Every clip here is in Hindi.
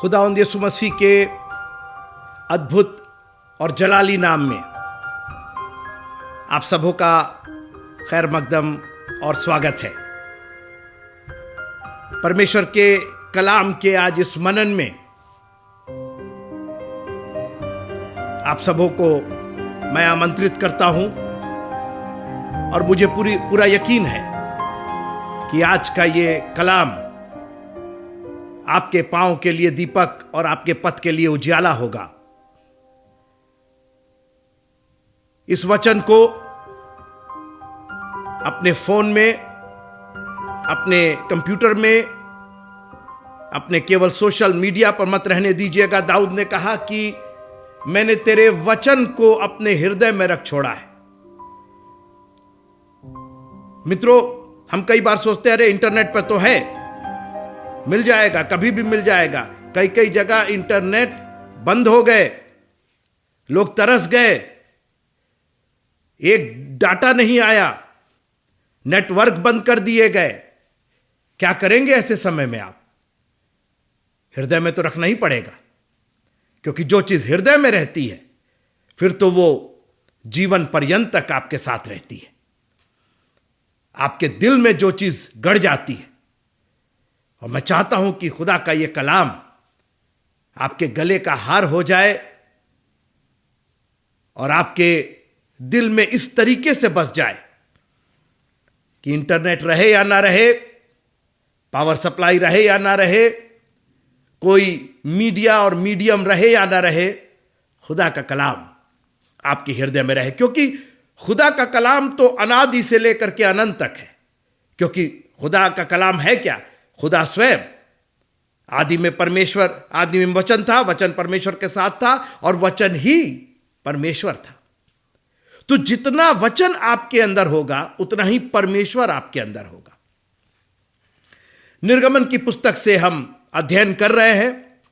खुदावंद यीशु मसीह के अद्भुत और जलाली नाम में आप सबों का खैर मकदम और स्वागत है। परमेश्वर के कलाम के आज इस मनन में आप सबों को मैं आमंत्रित करता हूं और मुझे पूरा यकीन है कि आज का ये कलाम आपके पांव के लिए दीपक और आपके पथ के लिए उजियाला होगा। इस वचन को अपने फोन में, अपने कंप्यूटर में, अपने केवल सोशल मीडिया पर मत रहने दीजिएगा। दाऊद ने कहा कि मैंने तेरे वचन को अपने हृदय में रख छोड़ा है। मित्रों, हम कई बार सोचते हैं अरे इंटरनेट पर तो है, मिल जाएगा, कभी भी मिल जाएगा। कई जगह इंटरनेट बंद हो गए, लोग तरस गए, एक डाटा नहीं आया, नेटवर्क बंद कर दिए गए। क्या करेंगे ऐसे समय में आप? हृदय में तो रखना ही पड़ेगा, क्योंकि जो चीज हृदय में रहती है फिर तो वो जीवन पर्यंत तक आपके साथ रहती है। आपके दिल में जो चीज गड़ जाती है, और मैं चाहता हूं कि खुदा का यह कलाम आपके गले का हार हो जाए और आपके दिल में इस तरीके से बस जाए कि इंटरनेट रहे या ना रहे, पावर सप्लाई रहे या ना रहे, कोई मीडिया और मीडियम रहे या ना रहे, खुदा का कलाम आपके हृदय में रहे। क्योंकि खुदा का कलाम तो अनादि से लेकर के अनंत तक है। क्योंकि खुदा का कलाम है क्या? खुदा स्वयं। आदि में परमेश्वर, आदि में वचन था, वचन परमेश्वर के साथ था और वचन ही परमेश्वर था। तो जितना वचन आपके अंदर होगा उतना ही परमेश्वर आपके अंदर होगा। निर्गमन की पुस्तक से हम अध्ययन कर रहे हैं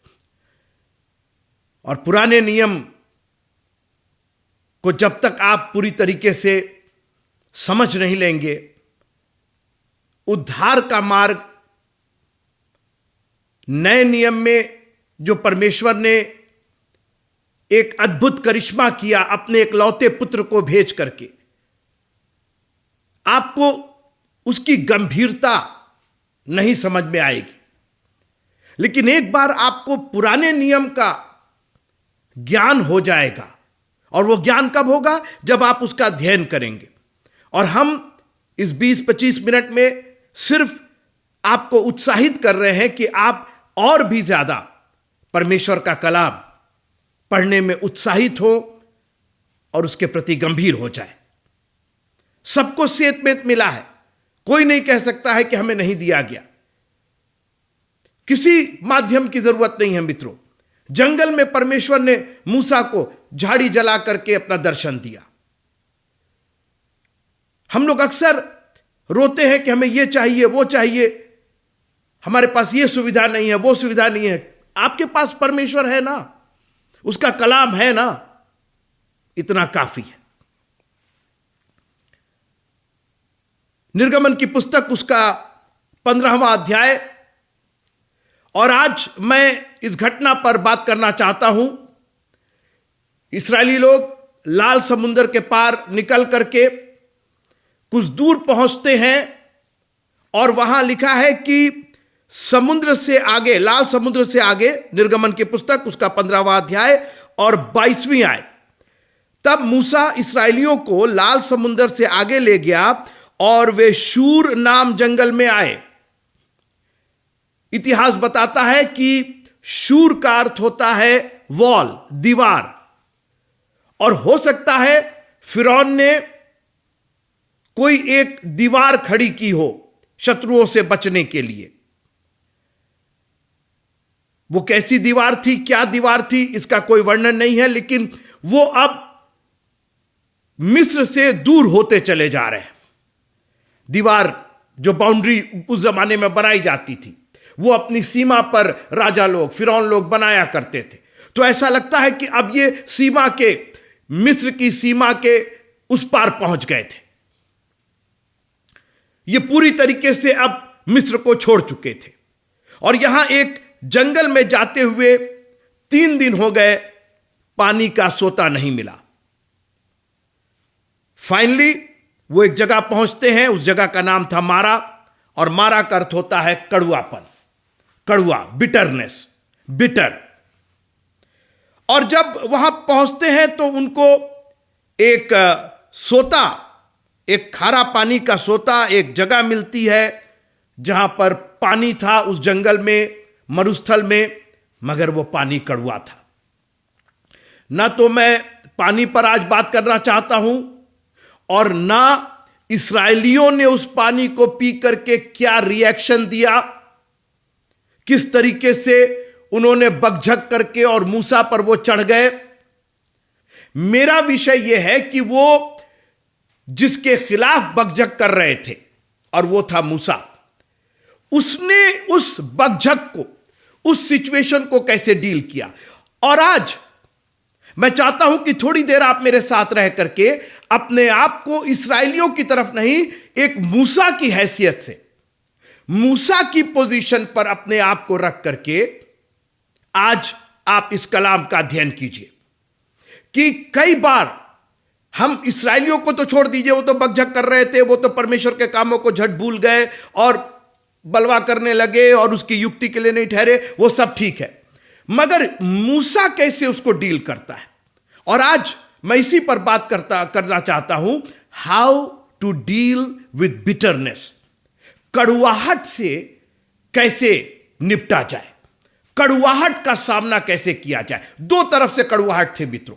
और पुराने नियम को जब तक आप पूरी तरीके से समझ नहीं लेंगे, उद्धार का मार्ग नए नियम में जो परमेश्वर ने एक अद्भुत करिश्मा किया अपने एकलौते पुत्र को भेज करके, आपको उसकी गंभीरता नहीं समझ में आएगी। लेकिन एक बार आपको पुराने नियम का ज्ञान हो जाएगा, और वो ज्ञान कब होगा? जब आप उसका अध्ययन करेंगे। और हम इस 20-25 मिनट में सिर्फ आपको उत्साहित कर रहे हैं कि आप और भी ज्यादा परमेश्वर का कलाम पढ़ने में उत्साहित हो और उसके प्रति गंभीर हो जाए। सबको सेहतमेंद मिला है, कोई नहीं कह सकता है कि हमें नहीं दिया गया। किसी माध्यम की जरूरत नहीं है मित्रों। जंगल में परमेश्वर ने मूसा को झाड़ी जला करके अपना दर्शन दिया। हम लोग अक्सर रोते हैं कि हमें यह चाहिए, वो चाहिए, हमारे पास ये सुविधा नहीं है, वो सुविधा नहीं है। आपके पास परमेश्वर है ना, उसका कलाम है ना, इतना काफी है। निर्गमन की पुस्तक उसका 15वां अध्याय, और आज मैं इस घटना पर बात करना चाहता हूं। इस्राएली लोग लाल समुद्र के पार निकल करके कुछ दूर पहुंचते हैं और वहां लिखा है कि समुद्र से आगे, लाल समुद्र से आगे, निर्गमन की पुस्तक उसका 15वां अध्याय और 22वीं आयत, तब मूसा इस्राएलियों को लाल समुद्र से आगे ले गया और वे शूर नाम जंगल में आए। इतिहास बताता है कि शूर का अर्थ होता है वॉल, दीवार, और हो सकता है फिरौन ने कोई एक दीवार खड़ी की हो शत्रुओं से बचने के लिए। वो कैसी दीवार थी, क्या दीवार थी, इसका कोई वर्णन नहीं है, लेकिन वो अब मिस्र से दूर होते चले जा रहे हैं। दीवार, जो बाउंड्री उस जमाने में बनाई जाती थी, वो अपनी सीमा पर राजा लोग, फिरौन लोग बनाया करते थे। तो ऐसा लगता है कि अब ये सीमा के, मिस्र की सीमा के उस पार पहुंच गए थे। ये पूरी तरीके से अब मिस्र को छोड़ चुके थे। और यहां एक जंगल में जाते हुए 3 दिन हो गए, पानी का सोता नहीं मिला। फाइनली वो एक जगह पहुंचते हैं, उस जगह का नाम था मारा, और मारा का अर्थ होता है कड़वापन, कड़वा, बिटरनेस, बिटर। और जब वहां पहुंचते हैं तो उनको एक सोता, एक खारा पानी का सोता, एक जगह मिलती है जहां पर पानी था उस जंगल में, मरुस्थल में, मगर वो पानी कड़वा था। ना तो मैं पानी पर आज बात करना चाहता हूं, और ना इस्राएलियों ने उस पानी को पी करके क्या रिएक्शन दिया, किस तरीके से उन्होंने बकझक करके और मूसा पर वो चढ़ गए। मेरा विषय यह है कि वो जिसके खिलाफ बकझक कर रहे थे, और वो था मूसा, उसने उस बकझक को, उस सिचुएशन को कैसे डील किया। और आज मैं चाहता हूं कि थोड़ी देर आप मेरे साथ रह करके अपने आप को इस्राएलियों की तरफ नहीं, एक मूसा की हैसियत से, मूसा की पोजीशन पर अपने आप को रख करके आज आप इस कलाम का अध्ययन कीजिए कि कई बार हम इस्राएलियों को तो छोड़ दीजिए, वो तो बकझक कर रहे थे, वो तो परमेश्वर के कामों को झट भूल गए और बलवा करने लगे और उसकी युक्ति के लिए नहीं ठहरे, वो सब ठीक है, मगर मूसा कैसे उसको डील करता है। और आज मैं इसी पर बात करना चाहता हूं, how to deal with bitterness, कड़वाहट से कैसे निपटा जाए, कड़वाहट का सामना कैसे किया जाए। 2 तरफ से कड़वाहट थे मित्रों।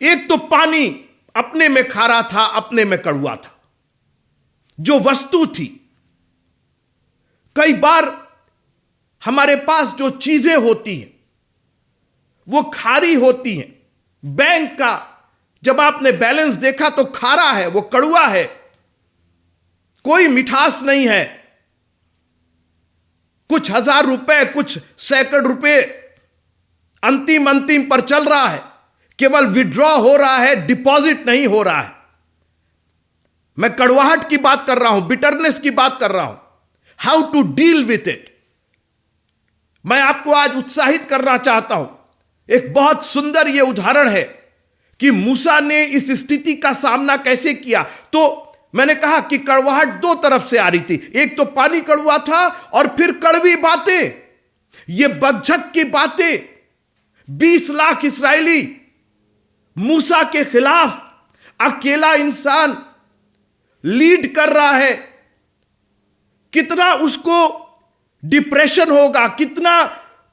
एक तो पानी अपने में खारा था, अपने में कड़वा था, जो वस्तु थी। कई बार हमारे पास जो चीजें होती हैं वो खारी होती हैं। बैंक का जब आपने बैलेंस देखा तो खारा है, वो कड़वा है, कोई मिठास नहीं है। कुछ 1000 रुपए, कुछ सैकड़ रुपए अंतिम पर चल रहा है, केवल विड्रॉ हो रहा है, डिपॉजिट नहीं हो रहा है। मैं कड़वाहट की बात कर रहा हूं, बिटरनेस की बात कर रहा हूं, how to deal with it. मैं आपको आज उत्साहित करना चाहता हूं। एक बहुत सुंदर यह उदाहरण है कि मूसा ने इस स्थिति का सामना कैसे किया। तो मैंने कहा कि कड़वाहट 2 तरफ से आ रही थी, एक तो पानी कड़वा था और फिर कड़वी बातें, ये बकझक की बातें। 20 लाख इस्राएली मूसा के खिलाफ, अकेला इंसान लीड कर रहा है, कितना उसको डिप्रेशन होगा, कितना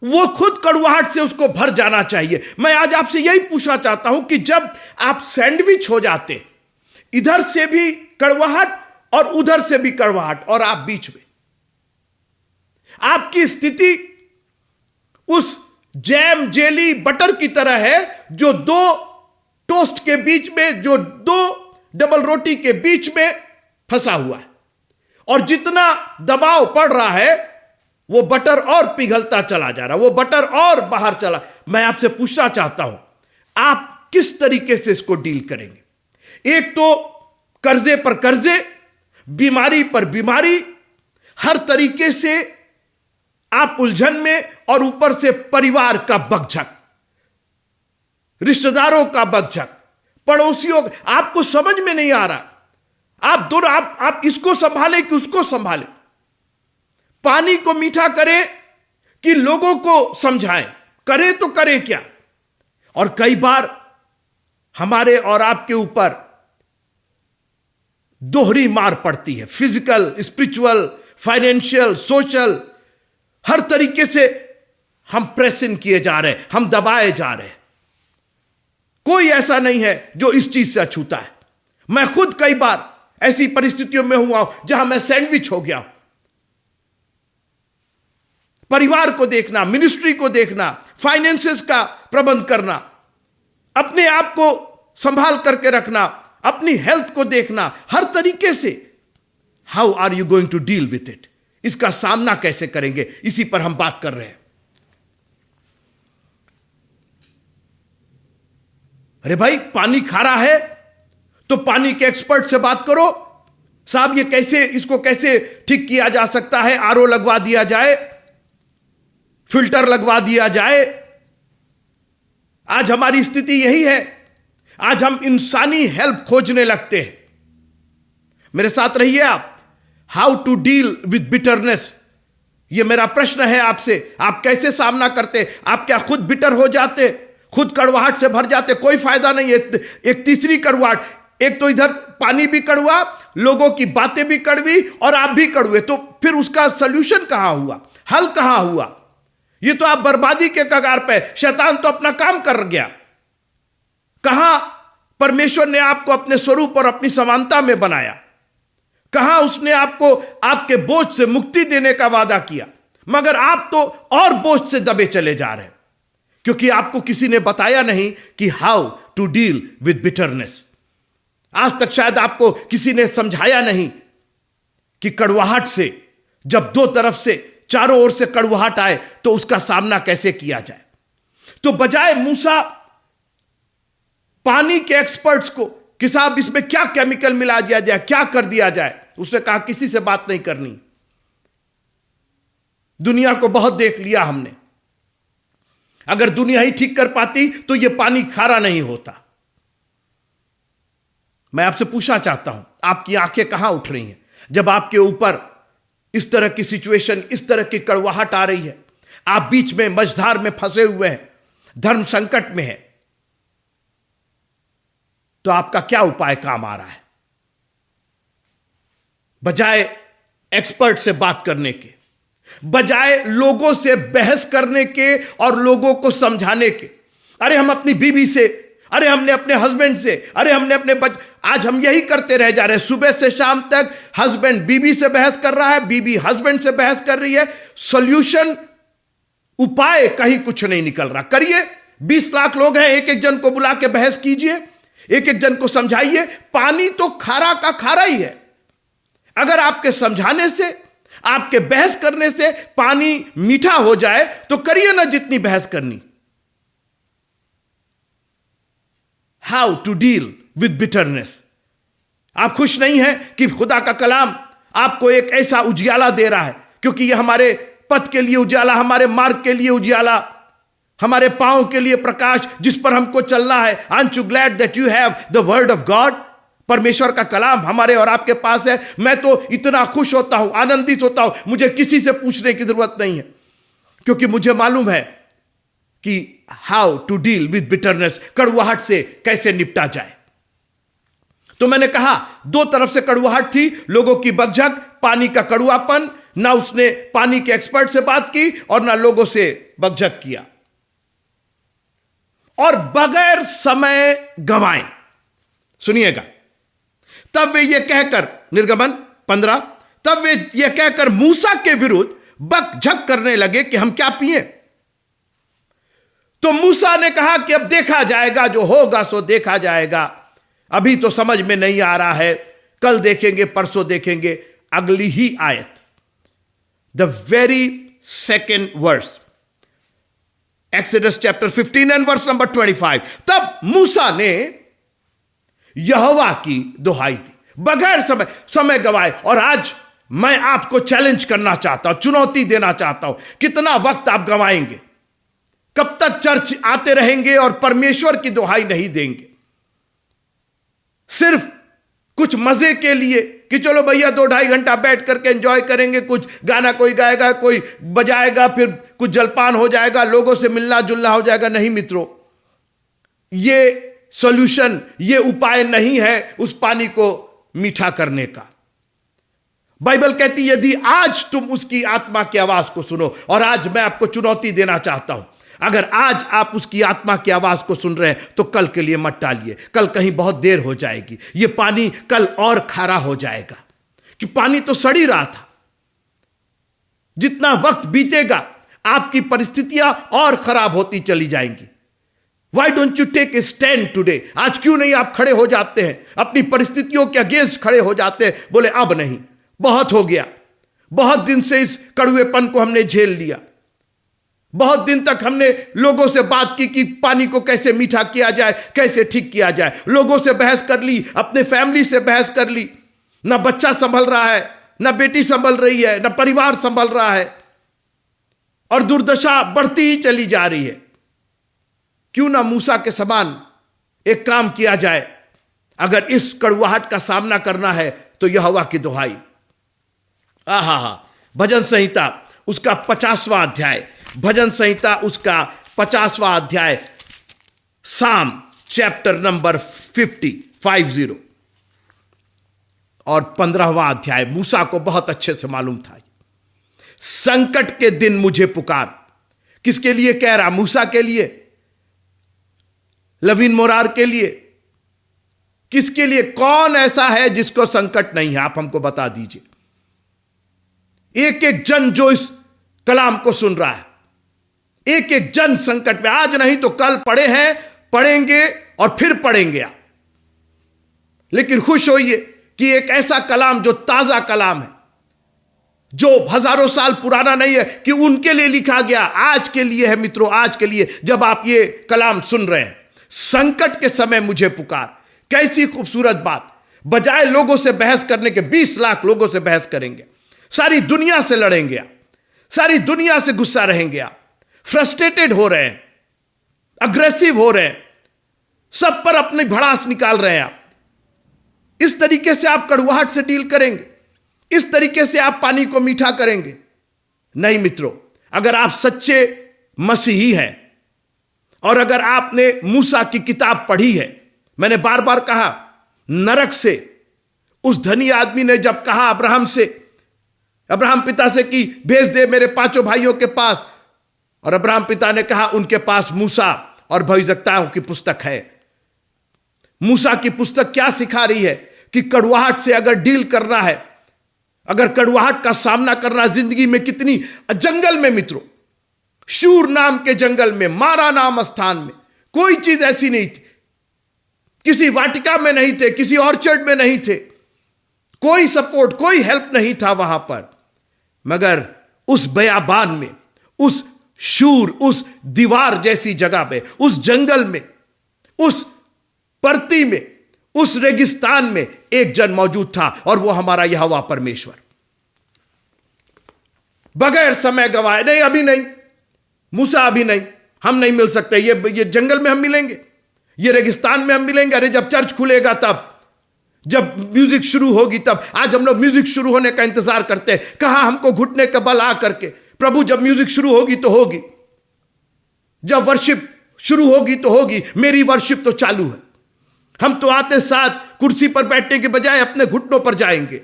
वो खुद कड़वाहट से उसको भर जाना चाहिए। मैं आज आपसे यही पूछना चाहता हूं कि जब आप सैंडविच हो जाते, इधर से भी कड़वाहट और उधर से भी कड़वाहट, और आप बीच में, आपकी स्थिति उस जैम, जेली, बटर की तरह है जो 2 टोस्ट के बीच में, जो 2 डबल रोटी के बीच में फंसा हुआ है, और जितना दबाव पड़ रहा है वो बटर और पिघलता चला जा रहा, वो बटर और बाहर चला। मैं आपसे पूछना चाहता हूं, आप किस तरीके से इसको डील करेंगे। एक तो कर्जे पर कर्जे, बीमारी पर बीमारी, हर तरीके से आप उलझन में, और ऊपर से परिवार का बकझक, रिश्तेदारों का बकझक, पड़ोसियों, आपको समझ में नहीं आ रहा। आप दोनों, आप इसको संभाले कि उसको संभाले, पानी को मीठा करें कि लोगों को समझाएं, करें तो करें क्या। और कई बार हमारे और आपके ऊपर दोहरी मार पड़ती है, फिजिकल, स्पिरिचुअल, फाइनेंशियल, सोशल, हर तरीके से हम प्रेस इन किए जा रहे हैं, हम दबाए जा रहे हैं। कोई ऐसा नहीं है जो इस चीज से अछूता है। मैं खुद कई बार ऐसी परिस्थितियों में हुआ हूं जहां मैं सैंडविच हो गया। परिवार को देखना, मिनिस्ट्री को देखना, फाइनेंसेस का प्रबंध करना, अपने आप को संभाल करके रखना, अपनी हेल्थ को देखना, हर तरीके से। How are you going to deal with it, इसका सामना कैसे करेंगे, इसी पर हम बात कर रहे हैं। अरे भाई, पानी खारा है तो पानी के एक्सपर्ट से बात करो, साहब ये कैसे, इसको कैसे ठीक किया जा सकता है, आरओ लगवा दिया जाए। फिल्टर लगवा दिया जाए। आज हमारी स्थिति यही है। आज हम इंसानी हेल्प खोजने लगते हैं। मेरे साथ रहिए आप। How to deal with bitterness, यह मेरा प्रश्न है आपसे। आप कैसे सामना करते? आप क्या खुद बिटर हो जाते, खुद कड़वाहट से भर जाते? कोई फायदा नहीं है। एक तीसरी कड़वाहट, एक तो इधर पानी भी कड़वा, लोगों की बातें भी कड़वी और आप भी कड़वे, तो फिर उसका सॉल्यूशन कहां हुआ, हल कहां हुआ? ये तो आप बर्बादी के कगार पे। शैतान तो अपना काम कर गया। कहां परमेश्वर ने आपको अपने स्वरूप और अपनी समानता में बनाया? कहां उसने आपको आपके बोझ से मुक्ति देने का वादा किया? मगर आप तो और बोझ से दबे चले जा रहे हैं, क्योंकि आपको किसी ने बताया नहीं कि how to deal with bitterness. आज तक शायद आपको किसी ने समझाया नहीं कि कड़वाहट से, जब दो तरफ से, चारों ओर से कड़वाहट आए तो उसका सामना कैसे किया जाए। तो बजाय मूसा पानी के एक्सपर्ट्स को कि साहब इसमें क्या केमिकल मिला दिया जाए, क्या कर दिया जाए, उसने कहा किसी से बात नहीं करनी। दुनिया को बहुत देख लिया हमने। अगर दुनिया ही ठीक कर पाती तो यह पानी खारा नहीं होता। मैं आपसे पूछना चाहता हूं, आपकी आंखें कहां उठ रही हैं जब आपके ऊपर इस तरह की सिचुएशन, इस तरह की कड़वाहट आ रही है? आप बीच में मझधार में फंसे हुए हैं, धर्म संकट में है, तो आपका क्या उपाय काम आ रहा है? बजाय एक्सपर्ट से बात करने के, बजाय लोगों से बहस करने के और लोगों को समझाने के, अरे हम अपनी बीवी से, अरे हमने अपने हस्बैंड से, अरे हमने अपने आज हम यही करते रह जा रहे हैं। सुबह से शाम तक हस्बैंड बीवी से बहस कर रहा है, बीवी हस्बैंड से बहस कर रही है। सॉल्यूशन, उपाय कहीं कुछ नहीं निकल रहा। करिए, 20 लाख लोग हैं, एक एक जन को बुला के बहस कीजिए, एक एक जन को समझाइए। पानी तो खारा का खारा ही है। अगर आपके समझाने से, आपके बहस करने से पानी मीठा हो जाए तो करिए ना जितनी बहस करनी। How to deal with bitterness. आप खुश नहीं हैं कि खुदा का कलाम आपको एक ऐसा उजियाला दे रहा है, क्योंकि यह हमारे पथ के लिए उजियाला, हमारे मार्ग के लिए उजियाला, हमारे पांव के लिए प्रकाश, जिस पर हमको चलना है। Aren't you glad that you have the word of God? परमेश्वर का कलाम हमारे और आपके पास है। मैं तो इतना खुश होता हूं, आनंदित होता हूं, मुझे किसी से पूछने की जरूरत नहीं है, क्योंकि मुझे मालूम है कि how to deal with bitterness, कड़वाहट से कैसे निपटा जाए। तो मैंने कहा, दो तरफ से कड़वाहट थी, लोगों की बकझक, पानी का कड़वापन। ना उसने पानी के एक्सपर्ट से बात की और ना लोगों से बकझक किया। और बगैर समय गंवाए, सुनिएगा, तब वे ये कहकर, निर्गमन 15, तब वे ये कहकर मूसा के विरुद्ध बकझक करने लगे कि हम क्या पिए। तो मूसा ने कहा कि अब देखा जाएगा, जो होगा सो देखा जाएगा, अभी तो समझ में नहीं आ रहा है, कल देखेंगे, परसों देखेंगे। अगली ही आयत, the very second verse, Exodus chapter 15 and verse number 25। तब मूसा ने यहोवा की दुहाई दी बगैर समय गवाए। और आज मैं आपको चैलेंज करना चाहता हूं, चुनौती देना चाहता हूं, कितना वक्त आप गवाएंगे? कब तक चर्च आते रहेंगे और परमेश्वर की दुहाई नहीं देंगे? सिर्फ कुछ मजे के लिए कि चलो भैया 2-2.5 घंटा बैठ करके एंजॉय करेंगे, कुछ गाना कोई गाएगा, कोई बजाएगा, फिर कुछ जलपान हो जाएगा, लोगों से मिलना जुलना हो जाएगा। नहीं मित्रों, ये सॉल्यूशन, ये उपाय नहीं है उस पानी को मीठा करने का। बाइबल कहती है, यदि आज तुम उसकी आत्मा की आवाज को सुनो, और आज मैं आपको चुनौती देना चाहता हूं, अगर आज आप उसकी आत्मा की आवाज को सुन रहे हैं तो कल के लिए मत टालिए। कल कहीं बहुत देर हो जाएगी, ये पानी कल और खारा हो जाएगा, कि पानी तो सड़ ही रहा था। जितना वक्त बीतेगा आपकी परिस्थितियां और खराब होती चली जाएंगी। Why don't you take a stand today? आज क्यों नहीं आप खड़े हो जाते हैं, अपनी परिस्थितियों के अगेंस्ट खड़े हो जाते हैं, बोले अब नहीं, बहुत हो गया, बहुत दिन से इस कड़वेपन को हमने झेल लिया, बहुत दिन तक हमने लोगों से बात की कि पानी को कैसे मीठा किया जाए, कैसे ठीक किया जाए, लोगों से बहस कर ली, अपने फैमिली से बहस कर ली, ना बच्चा संभल रहा है, ना बेटी संभल रही है, ना परिवार संभल रहा है। और दुर्दशा बढ़ती ही चली जा रही है। क्यों ना मूसा के समान एक काम किया जाए। अगर इस कड़वाहट का सामना करना है तो यहोवा की दुहाई। आहा, भजन संहिता उसका 50वां अध्याय, भजन संहिता उसका 50वां अध्याय, साम चैप्टर नंबर 50 और 15वां अध्याय मूसा को बहुत अच्छे से मालूम था। संकट के दिन मुझे पुकार। किसके लिए कह रहा? मूसा के लिए, लवीन मोरार के लिए, किसके लिए? कौन ऐसा है जिसको संकट नहीं है? आप हमको बता दीजिए। एक एक जन जो इस कलाम को सुन रहा है, एक एक जन संकट में, आज नहीं तो कल पड़े हैं, पढ़ेंगे और फिर पढ़ेंगे आप। लेकिन खुश होइए कि एक ऐसा कलाम जो ताजा कलाम है, जो हजारों साल पुराना नहीं है, कि उनके लिए लिखा गया, आज के लिए है मित्रों, आज के लिए। जब आप ये कलाम सुन रहे हैं, संकट के समय मुझे पुकार। कैसी खूबसूरत बात। बजाय लोगों से बहस करने के 20 लाख लोगों से बहस करेंगे, सारी दुनिया से लड़ेंगे आप, सारी दुनिया से गुस्सा रहेंगे आप, फ्रस्ट्रेटेड हो रहे हैं, अग्रेसिव हो रहे हैं, सब पर अपनी भड़ास निकाल रहे हैं आप। इस तरीके से आप कड़वाहट से डील करेंगे? इस तरीके से आप पानी को मीठा करेंगे? नहीं मित्रों, अगर आप सच्चे मसीही हैं और अगर आपने मूसा की किताब पढ़ी है, मैंने बार बार कहा, नरक से उस धनी आदमी ने जब कहा अब्राहम पिता से कि भेज दे मेरे 5 भाइयों के पास, और अब्राहम पिता ने कहा उनके पास मूसा और भविष्यवक्ताओं की पुस्तक है। मूसा की पुस्तक क्या सिखा रही है? कि कड़वाहट से अगर डील करना है, अगर कड़वाहट का सामना करना जिंदगी में, कितनी जंगल में मित्रों, शूर नाम के जंगल में, मारा नाम स्थान में, कोई चीज ऐसी नहीं थी, किसी वाटिका में नहीं थे, किसी ऑर्चर्ड में नहीं थे, कोई सपोर्ट, कोई हेल्प नहीं था वहां पर। मगर उस बयाबान में, उस शूर, उस दीवार जैसी जगह में, उस जंगल में, उस परती में, उस रेगिस्तान में एक जन मौजूद था, और वो हमारा यहोवा परमेश्वर। बगैर समय गवाए, नहीं अभी नहीं, मूसा अभी नहीं, हम नहीं मिल सकते, ये जंगल में हम मिलेंगे, ये रेगिस्तान में हम मिलेंगे। अरे जब चर्च खुलेगा तब, जब म्यूजिक शुरू होगी तब। आज हम लोग म्यूजिक शुरू होने का इंतजार करते हैं, कहां हमको घुटने का बल आ करके, प्रभु जब म्यूजिक शुरू होगी तो होगी, जब वर्शिप शुरू होगी तो होगी। मेरी वर्शिप तो चालू है। हम तो आते साथ कुर्सी पर बैठने के बजाय अपने घुटनों पर जाएंगे,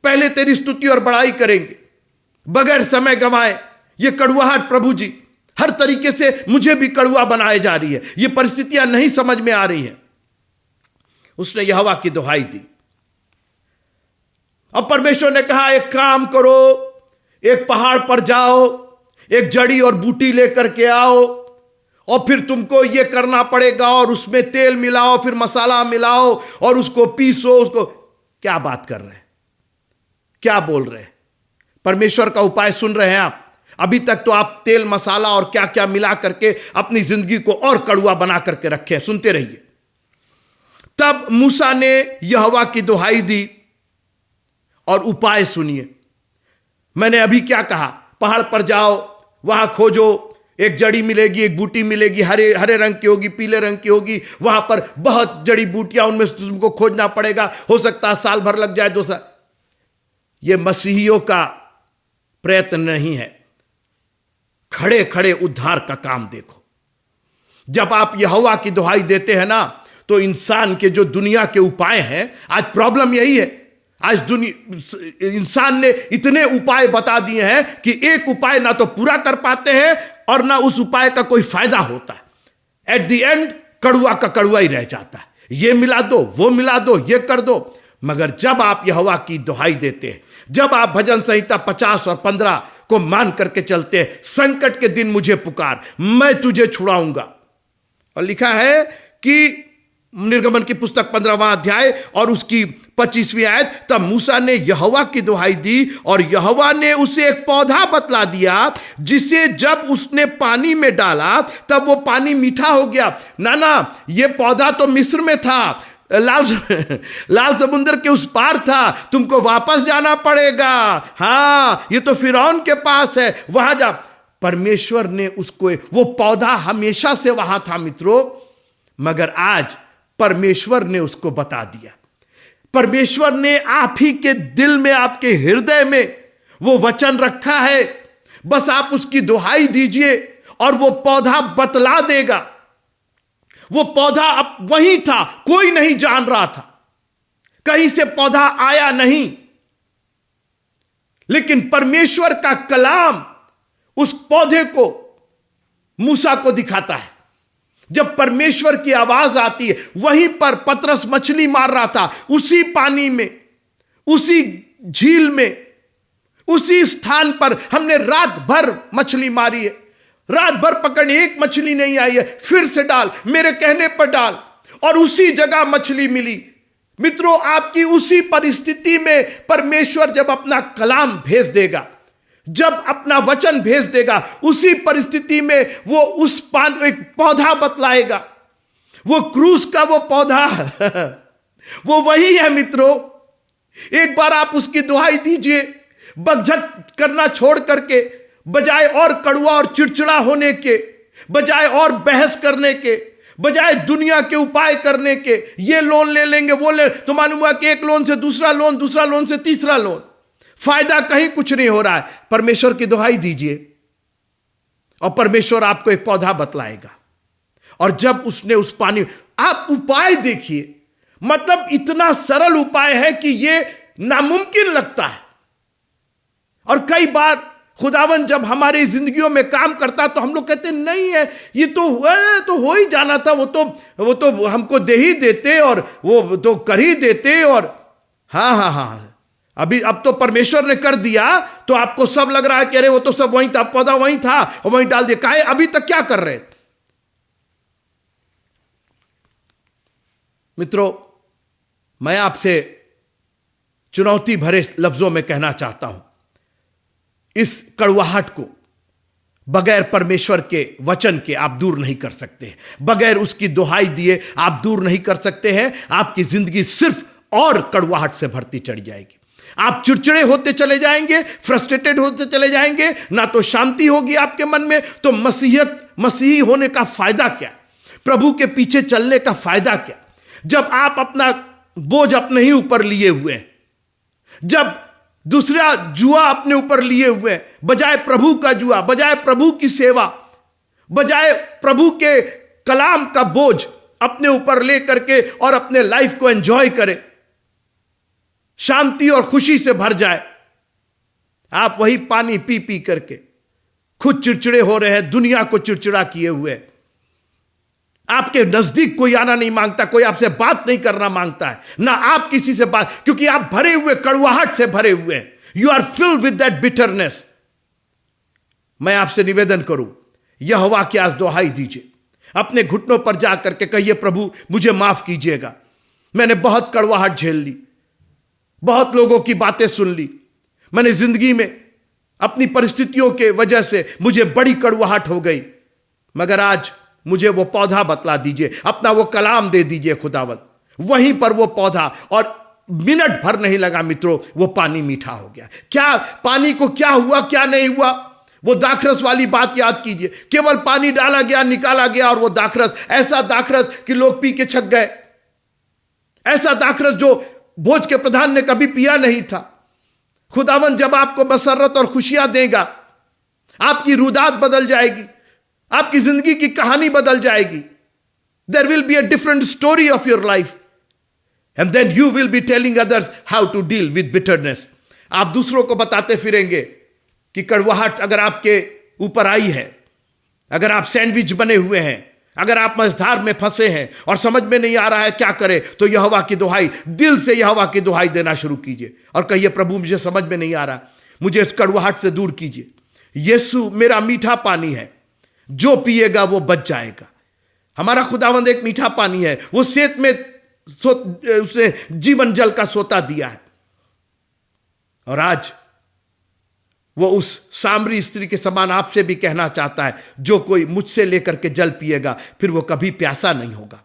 पहले तेरी स्तुति और बड़ाई करेंगे, बगैर समय गंवाए। ये कड़वाहट प्रभु जी हर तरीके से मुझे भी कड़वा बनाए जा रही है, ये परिस्थितियां नहीं समझ में आ रही हैं। उसने यहोवा की दुहाई दी। अब परमेश्वर ने कहा एक काम करो, एक पहाड़ पर जाओ, एक जड़ी और बूटी लेकर के आओ, और फिर तुमको ये करना पड़ेगा, और उसमें तेल मिलाओ, फिर मसाला मिलाओ और उसको पीसो। उसको क्या बात कर रहे हैं, क्या बोल रहे हैं? परमेश्वर का उपाय सुन रहे हैं आप? अभी तक तो आप तेल मसाला और क्या क्या मिला करके अपनी जिंदगी को और कड़वा बना करके रखे हैं। सुनते रहिए। तब मूसा ने यहोवा की दुहाई दी, और उपाय सुनिए। मैंने अभी क्या कहा? पहाड़ पर जाओ, वहां खोजो, एक जड़ी मिलेगी, एक बूटी मिलेगी, हरे हरे रंग की होगी, पीले रंग की होगी, वहां पर बहुत जड़ी बूटियां, उनमें से तुमको खोजना पड़ेगा, हो सकता है साल भर लग जाए, 2 साल। यह मसीहियों का प्रयत्न नहीं है। खड़े खड़े उद्धार का काम देखो। जब आप यहोवा की दुहाई देते हैं ना, तो इंसान के जो दुनिया के उपाय हैं, आज प्रॉब्लम यही है, आज इंसान ने इतने उपाय बता दिए हैं कि एक उपाय ना तो पूरा कर पाते हैं और ना उस उपाय का कोई फायदा होता है। एट द एंड कड़वा का कड़वा ही रह जाता है। ये मिला दो, वो मिला दो, ये कर दो। मगर जब आप यहोवा की दुहाई देते हैं, जब आप भजन संहिता 50 और 15 को मान करके चलते हैं, संकट के दिन मुझे पुकार, मैं तुझे छुड़ाऊंगा। और लिखा है कि निर्गमन की पुस्तक 15वां अध्याय और उसकी 25वीं आयत, तब मूसा ने यहोवा की दुहाई दी, और यहोवा ने उसे एक पौधा बतला दिया, जिसे जब उसने पानी में डाला तब वो पानी मीठा हो गया। ना, ये पौधा तो मिस्र में था, लाल लाल समुद्र के उस पार था, तुमको वापस जाना पड़ेगा। हाँ, ये तो फिरौन के पास है, वहां जा। परमेश्वर ने उसको, वो पौधा हमेशा से वहां था मित्रों, मगर आज परमेश्वर ने उसको बता दिया। परमेश्वर ने आप ही के दिल में, आपके हृदय में वो वचन रखा है। बस आप उसकी दुहाई दीजिए और वो पौधा बतला देगा। वो पौधा अब वहीं था, कोई नहीं जान रहा था, कहीं से पौधा आया नहीं, लेकिन परमेश्वर का कलाम उस पौधे को, मूसा को दिखाता है। जब परमेश्वर की आवाज आती है, वहीं पर पतरस मछली मार रहा था, उसी पानी में, उसी झील में, उसी स्थान पर हमने रात भर मछली मारी है, रात भर पकड़ने, एक मछली नहीं आई है, फिर से डाल, मेरे कहने पर डाल, और उसी जगह मछली मिली। मित्रों, आपकी उसी परिस्थिति में परमेश्वर जब अपना कलाम भेज देगा, जब अपना वचन भेज देगा, उसी परिस्थिति में वो उस एक पौधा बतलाएगा। वो क्रूस का वो पौधा वो वही है मित्रों। एक बार आप उसकी दुहाई दीजिए, बकझक करना छोड़ करके, बजाय और कड़वा और चिड़चिड़ा होने के, बजाय और बहस करने के, बजाय दुनिया के उपाय करने के, ये लोन ले लेंगे, वो ले, तो मालूम हुआ कि एक लोन से दूसरा लोन, दूसरा लोन से तीसरा लोन, फायदा कहीं कुछ नहीं हो रहा है। परमेश्वर की दुहाई दीजिए और परमेश्वर आपको एक पौधा बतलाएगा। और जब उसने उस पानी, आप उपाय देखिए, मतलब इतना सरल उपाय है कि ये नामुमकिन लगता है। और कई बार खुदावन जब हमारी जिंदगियों में काम करता तो हम लोग कहते नहीं है, ये तो हो ही जाना था, वो तो हमको दे ही देते और वो तो कर ही देते। और हाँ, अब तो परमेश्वर ने कर दिया, तो आपको सब लग रहा है कि अरे वो तो सब वहीं था, पौधा वहीं था और वहीं डाल दिया। काहे अभी तक क्या कर रहे थे? मित्रों, मैं आपसे चुनौती भरे लफ्जों में कहना चाहता हूं, इस कड़वाहट को बगैर परमेश्वर के वचन के आप दूर नहीं कर सकते, बगैर उसकी दुहाई दिए आप दूर नहीं कर सकते हैं। आपकी जिंदगी सिर्फ और कड़वाहट से भरती चढ़ जाएगी। आप चिड़चिड़े होते चले जाएंगे, फ्रस्ट्रेटेड होते चले जाएंगे, ना तो शांति होगी आपके मन में। तो मसीही होने का फायदा क्या? प्रभु के पीछे चलने का फायदा क्या? जब आप अपना बोझ अपने ही ऊपर लिए हुए हैं, जब दूसरा जुआ अपने ऊपर लिए हुए हैं, बजाय प्रभु का जुआ, बजाय प्रभु की सेवा, बजाय प्रभु के कलाम का बोझ अपने ऊपर ले करके और अपने लाइफ को एंजॉय करें, शांति और खुशी से भर जाए, आप वही पानी पी पी करके खुद चिड़चिड़े हो रहे हैं, दुनिया को चिड़चिड़ा किए हुए। आपके नजदीक कोई आना नहीं मांगता, कोई आपसे बात नहीं करना मांगता है, ना आप किसी से बात, क्योंकि आप भरे हुए कड़वाहट से भरे हुए हैं। You are filled with that bitterness. मैं आपसे निवेदन करूं, यहोवा की आज दुहाई दीजिए, अपने घुटनों पर जाकर के कहिए, प्रभु मुझे माफ कीजिएगा, मैंने बहुत कड़वाहट झेल ली, बहुत लोगों की बातें सुन ली, मैंने जिंदगी में अपनी परिस्थितियों के वजह से मुझे बड़ी कड़वाहट हो गई, मगर आज मुझे वो पौधा बतला दीजिए, अपना वो कलाम दे दीजिए खुदावंत। वहीं पर वो पौधा, और मिनट भर नहीं लगा मित्रों, वो पानी मीठा हो गया। क्या पानी को क्या हुआ, क्या नहीं हुआ, वो दाखरस वाली बात याद कीजिए। केवल पानी डाला गया, निकाला गया, और वो दाखरस, ऐसा दाखरस कि लोग पी के छक गए, ऐसा दाखरस जो भोज के प्रधान ने कभी पिया नहीं था। खुदावन जब आपको मसरत और खुशियां देगा, आपकी रुदात बदल जाएगी, आपकी जिंदगी की कहानी बदल जाएगी। There will be a different story of your life, and then you will be telling others how to deal with bitterness. आप दूसरों को बताते फिरेंगे कि कड़वाहट अगर आपके ऊपर आई है, अगर आप सैंडविच बने हुए हैं, अगर आप मझधार में फंसे हैं और समझ में नहीं आ रहा है क्या करें, तो यहोवा की दुहाई, दिल से यहोवा की दुहाई देना शुरू कीजिए और कहिए, प्रभु मुझे समझ में नहीं आ रहा, मुझे इस कड़वाहट से दूर कीजिए। यीशु मेरा मीठा पानी है, जो पिएगा वो बच जाएगा। हमारा खुदावंद एक मीठा पानी है, वो सेत में उसने जीवन जल का सोता दिया है। और आज वो उस सामरी स्त्री के समान आपसे भी कहना चाहता है, जो कोई मुझसे लेकर के जल पिएगा फिर वो कभी प्यासा नहीं होगा।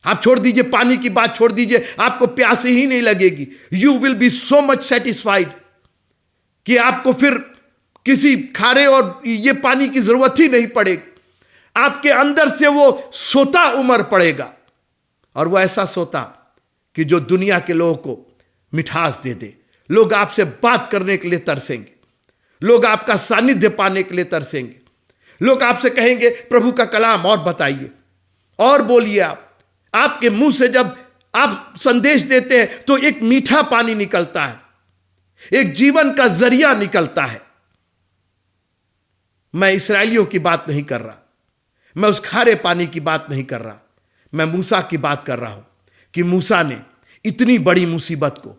आप छोड़ दीजिए, पानी की बात छोड़ दीजिए, आपको प्यास ही नहीं लगेगी। You will B so much satisfied कि आपको फिर किसी खारे और ये पानी की जरूरत ही नहीं पड़ेगी। आपके अंदर से वो सोता उमड़ पड़ेगा, और वो ऐसा सोता कि जो दुनिया के लोगों को मिठास दे दे। लोग आपसे बात करने के लिए तरसेंगे, लोग आपका सानिध्य पाने के लिए तरसेंगे, लोग आपसे कहेंगे प्रभु का कलाम और बताइए और बोलिए। आपके मुंह से जब आप संदेश देते हैं तो एक मीठा पानी निकलता है, एक जीवन का जरिया निकलता है। मैं इस्राएलियों की बात नहीं कर रहा, मैं उस खारे पानी की बात नहीं कर रहा, मैं मूसा की बात कर रहा हूं कि मूसा ने इतनी बड़ी मुसीबत को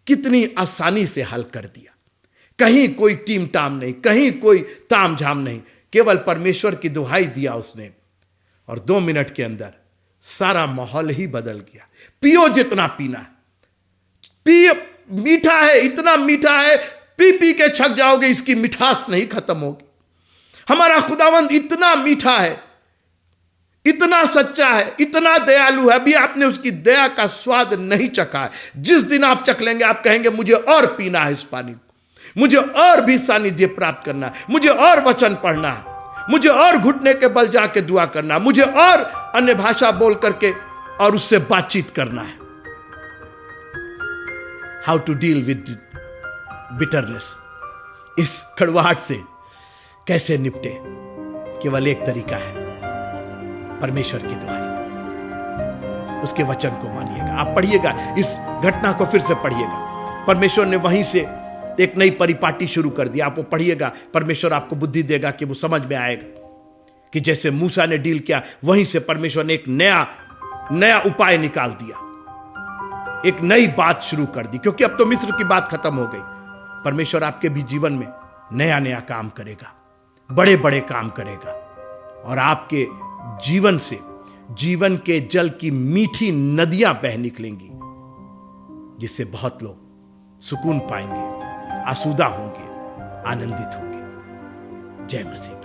कितनी आसानी से हल कर दिया। कहीं कोई टीम टाम नहीं, कहीं कोई ताम झाम नहीं, केवल परमेश्वर की दुहाई दिया उसने, और 2 मिनट के अंदर सारा माहौल ही बदल गया। पियो जितना पीना है, पियो, मीठा है, इतना मीठा है, पी पी के छक जाओगे, इसकी मिठास नहीं खत्म होगी। हमारा खुदावंद इतना मीठा है, इतना सच्चा है, इतना दयालु है, अभी आपने उसकी दया का स्वाद नहीं चखा है। जिस दिन आप चख लेंगे आप कहेंगे मुझे और पीना है इस पानी को, मुझे और भी सानिध्य प्राप्त करना है, मुझे और वचन पढ़ना है, मुझे और घुटने के बल जाके दुआ करना है, मुझे और अन्य भाषा बोल करके और उससे बातचीत करना है। How to deal with bitterness, इस कड़वाहट से कैसे निपटे? केवल एक तरीका है, परमेश्वर की दुआई, उसके वचन को मानिएगा। आप पढ़िएगा, इस घटना को फिर से पढ़िएगा। परमेश्वर ने वहीं से एक नई परिपाटी शुरू कर दिया। आप वो पढ़िएगा, परमेश्वर आपको बुद्धि देगा कि वो समझ में आएगा कि जैसे मूसा ने डील किया, वहीं से परमेश्वर ने एक नया उपाय निकाल दिया, एक नई बात शुरू कर दी। क्योंकि अब तो मिस्र की बात खत्म हो गई। परमेश्वर आपके भी जीवन में नया काम करेगा, बड़े बड़े काम करेगा, और आपके जीवन से जीवन के जल की मीठी नदियां बह निकलेंगी, जिससे बहुत लोग सुकून पाएंगे, आसूदा होंगे, आनंदित होंगे। जय मसीह।